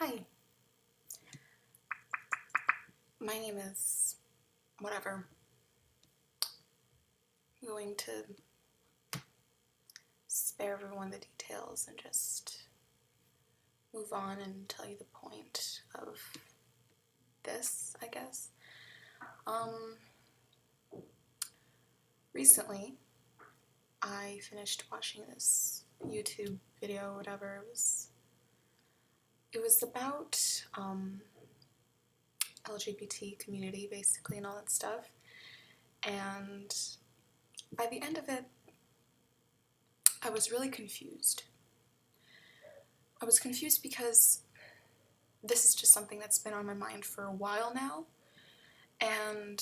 Hi, my name is whatever. I'm going to spare everyone the details and just move on and tell you the point of this, I guess. Recently, I finished watching this YouTube video, whatever. It was about LGBT community, basically, and all that stuff. And by the end of it, I was really confused. I was confused because this is just something that's been on my mind for a while now, and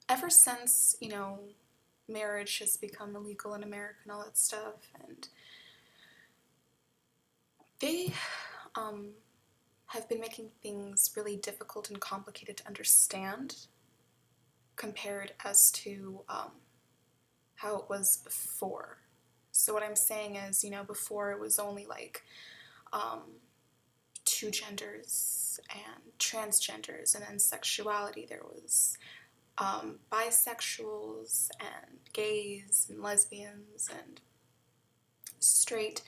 ever since, marriage has become illegal in America and all that stuff, and they have been making things really difficult and complicated to understand compared as to how it was before. So what I'm saying is, before it was only like two genders and transgenders, and then sexuality. There was bisexuals and gays and lesbians and straight.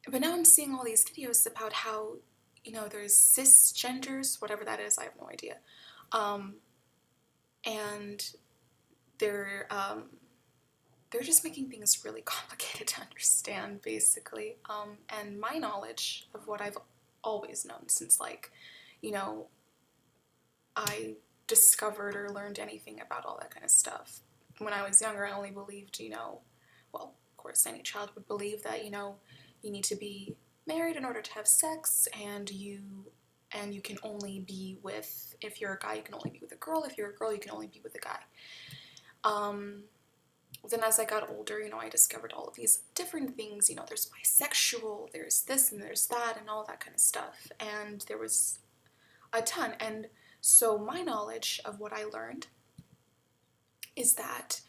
But now I'm seeing all these videos about how, there's cisgenders, whatever that is, I have no idea. And they're just making things really complicated to understand, basically. And my knowledge of what I've always known since, I discovered or learned anything about all that kind of stuff. When I was younger, I only believed, well, of course, any child would believe that, you need to be married in order to have sex, and you can only be with, if you're a guy, you can only be with a girl. If you're a girl, you can only be with a guy. Then as I got older, I discovered all of these different things. There's bisexual, there's this and there's that and all that kind of stuff. And there was a ton. And so my knowledge of what I learned is that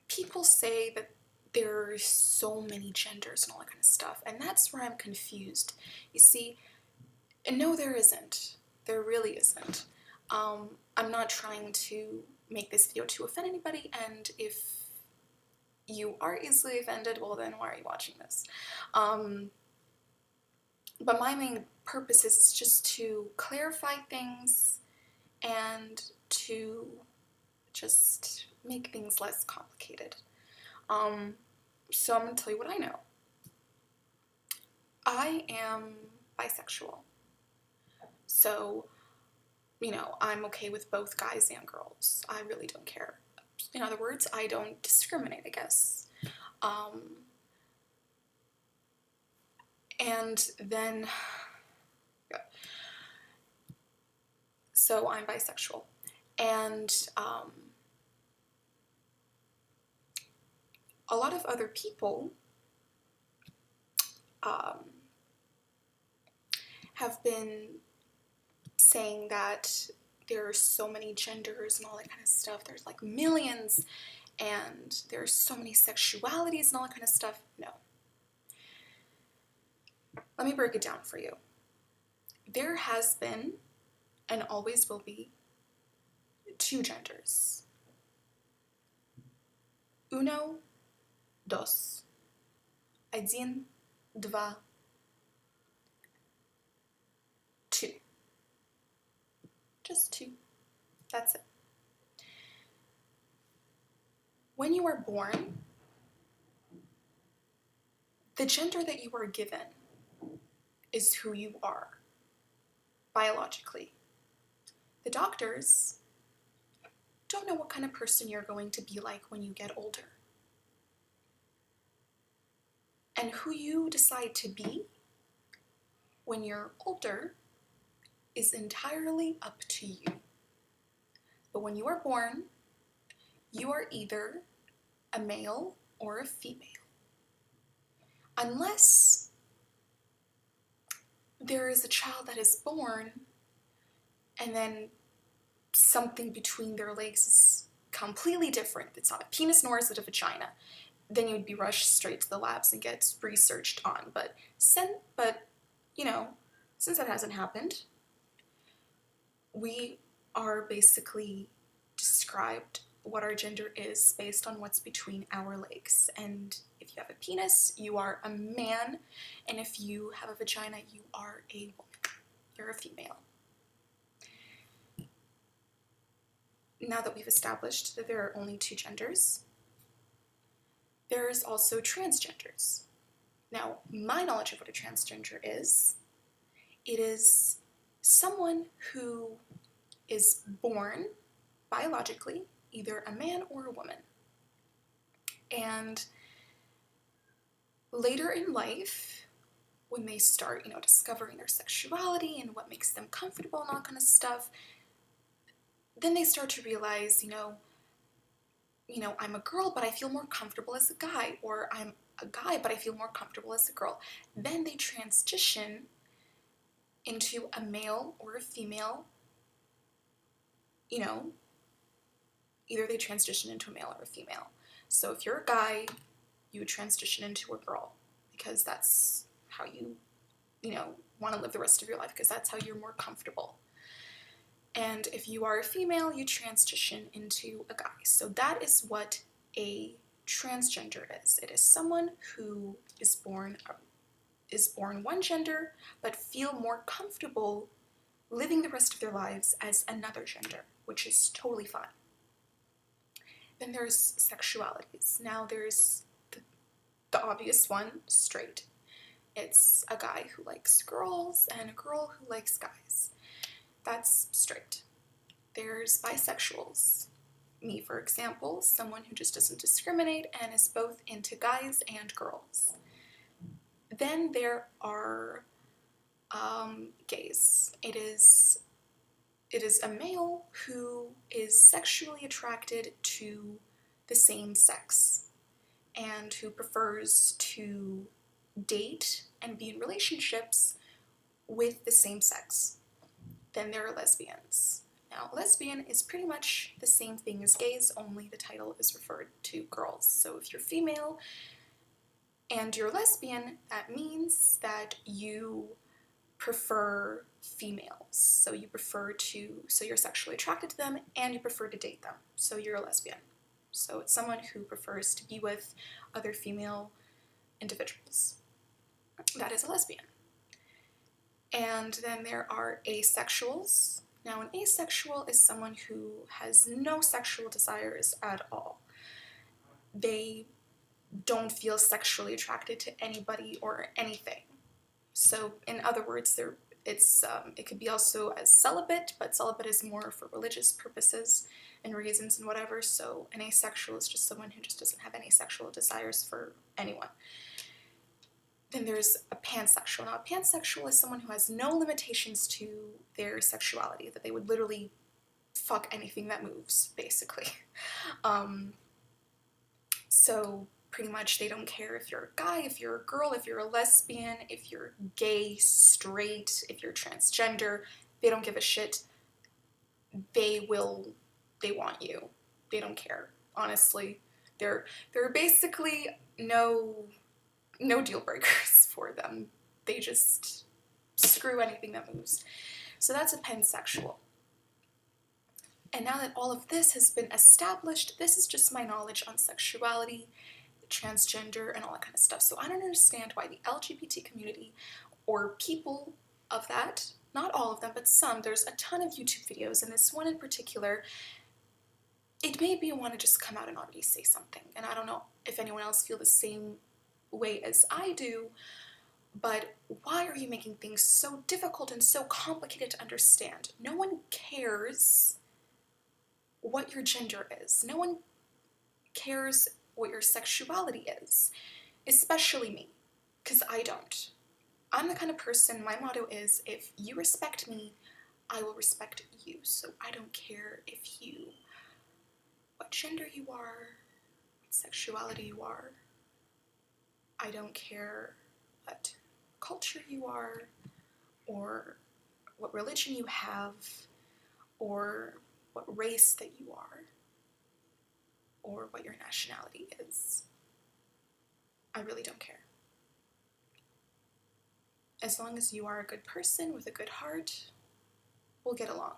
people say that there are so many genders and all that kind of stuff. And that's where I'm confused. You see, no, there isn't. There really isn't. I'm not trying to make this video to offend anybody, and if you are easily offended, well then why are you watching this? But my main purpose is just to clarify things and to just make things less complicated. So I'm going to tell you what I know. I am bisexual. So, I'm okay with both guys and girls. I really don't care. In other words, I don't discriminate, I guess. And then, so I'm bisexual. And a lot of other people have been saying that there are so many genders and all that kind of stuff. There's like millions, and there's so many sexualities and all that kind of stuff. No. Let me break it down for you. There has been, and always will be, two genders. Uno, dos. Один, два, two. Just two. That's it. When you are born, the gender that you are given is who you are, biologically. The doctors don't know what kind of person you're going to be like when you get older. And who you decide to be when you're older is entirely up to you. But when you are born, you are either a male or a female. Unless there is a child that is born and then something between their legs is completely different. It's not a penis nor is it a vagina. then you would be rushed straight to the labs and get researched on. But you know, since that hasn't happened, we are basically described what our gender is based on what's between our legs. And if you have a penis, you are a man, and if you have a vagina, you are a woman. You're a female. Now that we've established that there are only two genders, there's also transgenders. Now, my knowledge of what a transgender is, it is someone who is born biologically either a man or a woman. And later in life, when they start, discovering their sexuality and what makes them comfortable and all kind of stuff, then they start to realize, I'm a girl, but I feel more comfortable as a guy, or I'm a guy, but I feel more comfortable as a girl. Then they transition into a male or a female, either they transition into a male or a female. So if you're a guy, you would transition into a girl because that's how you, want to live the rest of your life, because that's how you're more comfortable. And if you are a female, you transition into a guy. So that is what a transgender is. It is someone who is born one gender, but feel more comfortable living the rest of their lives as another gender, which is totally fine. Then there's sexualities. Now there's the obvious one, straight. It's a guy who likes girls and a girl who likes guys. That's straight. There's bisexuals. Me, for example, someone who just doesn't discriminate and is both into guys and girls. Then there are gays. It is a male who is sexually attracted to the same sex and who prefers to date and be in relationships with the same sex. Then there are lesbians. Now, lesbian is pretty much the same thing as gays, only the title is referred to girls. So if you're female and you're lesbian, that means that you prefer females. So you're sexually attracted to them and you prefer to date them. So you're a lesbian. So it's someone who prefers to be with other female individuals. That is a lesbian. And then there are asexuals. Now, an asexual is someone who has no sexual desires at all. They don't feel sexually attracted to anybody or anything. So, in other words, it could be also as celibate, but celibate is more for religious purposes and reasons and whatever. So, an asexual is just someone who just doesn't have any sexual desires for anyone. Then there's a pansexual. Now, a pansexual is someone who has no limitations to their sexuality, that they would literally fuck anything that moves, basically. So pretty much they don't care if you're a guy, if you're a girl, if you're a lesbian, if you're gay, straight, if you're transgender. They don't give a shit. They want you. They don't care. Honestly, there are basically no deal breakers for them. They just screw anything that moves. So that's a pansexual. And now that all of this has been established, this is just my knowledge on sexuality, transgender, and all that kind of stuff. So I don't understand why the LGBT community, or people of that, not all of them, but some, there's a ton of YouTube videos, and this one in particular, it made me want to just come out and already say something. And I don't know if anyone else feels the same way as I do, but why are you making things so difficult and so complicated to understand? No one cares what your gender is. No one cares what your sexuality is, especially me, because I don't. I'm the kind of person, my motto is, if you respect me, I will respect you. So I don't care what gender you are, what sexuality you are. I don't care what culture you are, or what religion you have, or what race that you are, or what your nationality is. I really don't care. As long as you are a good person with a good heart, we'll get along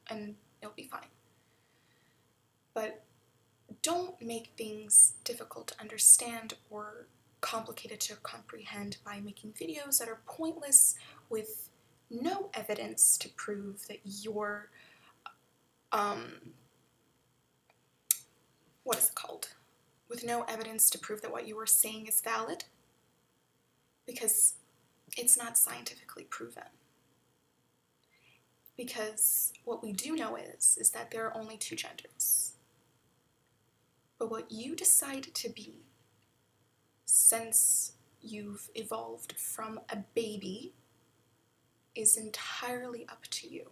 and it'll be fine. But don't make things difficult to understand or complicated to comprehend by making videos that are pointless with no evidence to prove that you're, what is it called? With no evidence to prove that what you are saying is valid, because it's not scientifically proven. Because what we do know is that there are only two genders. But what you decide to be, since you've evolved from a baby, is entirely up to you.